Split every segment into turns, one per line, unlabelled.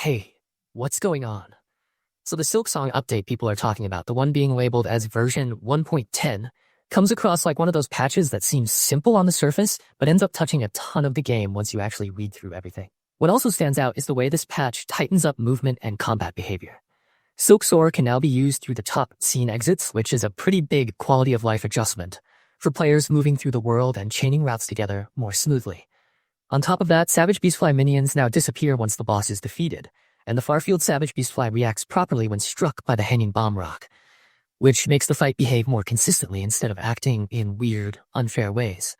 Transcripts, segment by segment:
Hey, what's going on? So the Silksong update people are talking about, the one being labeled as version 1.10, comes across like one of those patches that seems simple on the surface, but ends up touching a ton of the game once you actually read through everything. What also stands out is the way this patch tightens up movement and combat behavior. Soar can now be used through the top scene exits, which is a pretty big quality of life adjustment for players moving through the world and chaining routes together more smoothly. On top of that, Savage Beastfly minions now disappear once the boss is defeated, and the far-field Savage Beastfly reacts properly when struck by the hanging bomb rock, which makes the fight behave more consistently instead of acting in weird, unfair ways.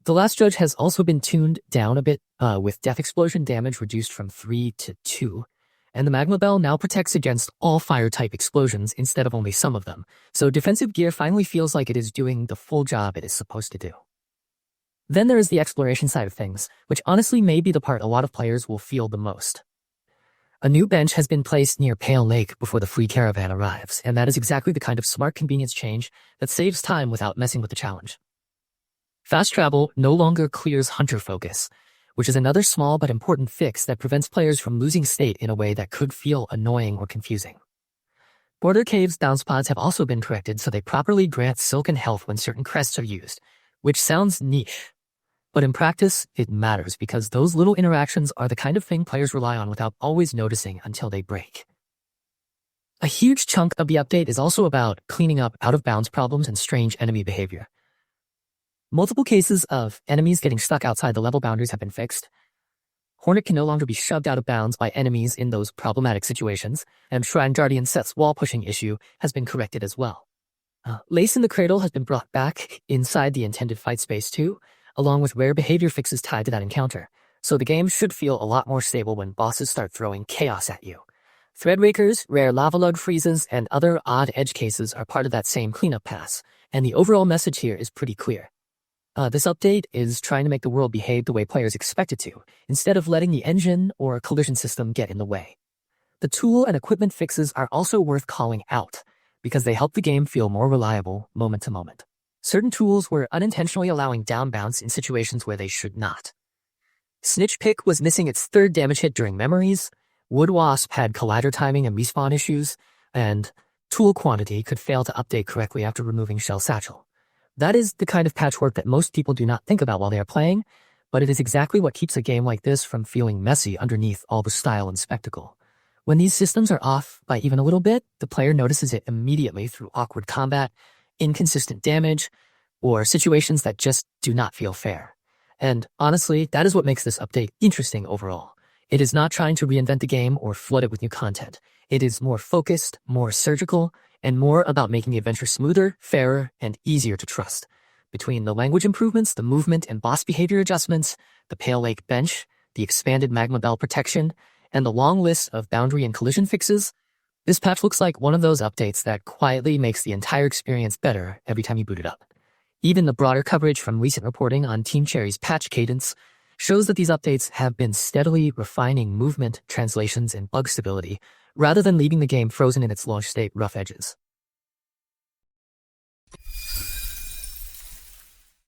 The Last Judge has also been tuned down a bit, with death explosion damage reduced from 3 to 2, and the Magma Bell now protects against all fire-type explosions instead of only some of them, so defensive gear finally feels like it is doing the full job it is supposed to do. Then there is the exploration side of things, which honestly may be the part a lot of players will feel the most. A new bench has been placed near Pale Lake before the free caravan arrives, and that is exactly the kind of smart convenience change that saves time without messing with the challenge. Fast travel no longer clears hunter focus, which is another small but important fix that prevents players from losing state in a way that could feel annoying or confusing. Border Cave's bounce pods have also been corrected so they properly grant silken health when certain crests are used, which sounds niche. But in practice, it matters because those little interactions are the kind of thing players rely on without always noticing until they break. A huge chunk of the update is also about cleaning up out-of-bounds problems and strange enemy behavior. Multiple cases of enemies getting stuck outside the level boundaries have been fixed. Hornet can no longer be shoved out of bounds by enemies in those problematic situations, and Shrine Guardian Seth's wall-pushing issue has been corrected as well. Lace in the Cradle has been brought back inside the intended fight space too, along with rare behavior fixes tied to that encounter, so the game should feel a lot more stable when bosses start throwing chaos at you. Threadrakers, rare lava lug freezes, and other odd edge cases are part of that same cleanup pass, and the overall message here is pretty clear. This update is trying to make the world behave the way players expect it to, instead of letting the engine or collision system get in the way. The tool and equipment fixes are also worth calling out, because they help the game feel more reliable moment to moment. Certain tools were unintentionally allowing down bounce in situations where they should not. Snitch Pick was missing its third damage hit during memories, Wood Wasp had collider timing and respawn issues, and Tool Quantity could fail to update correctly after removing Shell Satchel. That is the kind of patchwork that most people do not think about while they are playing, but it is exactly what keeps a game like this from feeling messy underneath all the style and spectacle. When these systems are off by even a little bit, the player notices it immediately through awkward combat, inconsistent damage, or situations that just do not feel fair. And honestly, that is what makes this update interesting overall. It is not trying to reinvent the game or flood it with new content. It is more focused, more surgical, and more about making the adventure smoother, fairer, and easier to trust. Between the language improvements, the movement and boss behavior adjustments, the Pale Lake bench, the expanded Magma Bell protection, and the long list of boundary and collision fixes, this patch looks like one of those updates that quietly makes the entire experience better every time you boot it up. Even the broader coverage from recent reporting on Team Cherry's patch cadence shows that these updates have been steadily refining movement, translations, and bug stability, rather than leaving the game frozen in its launch state rough edges.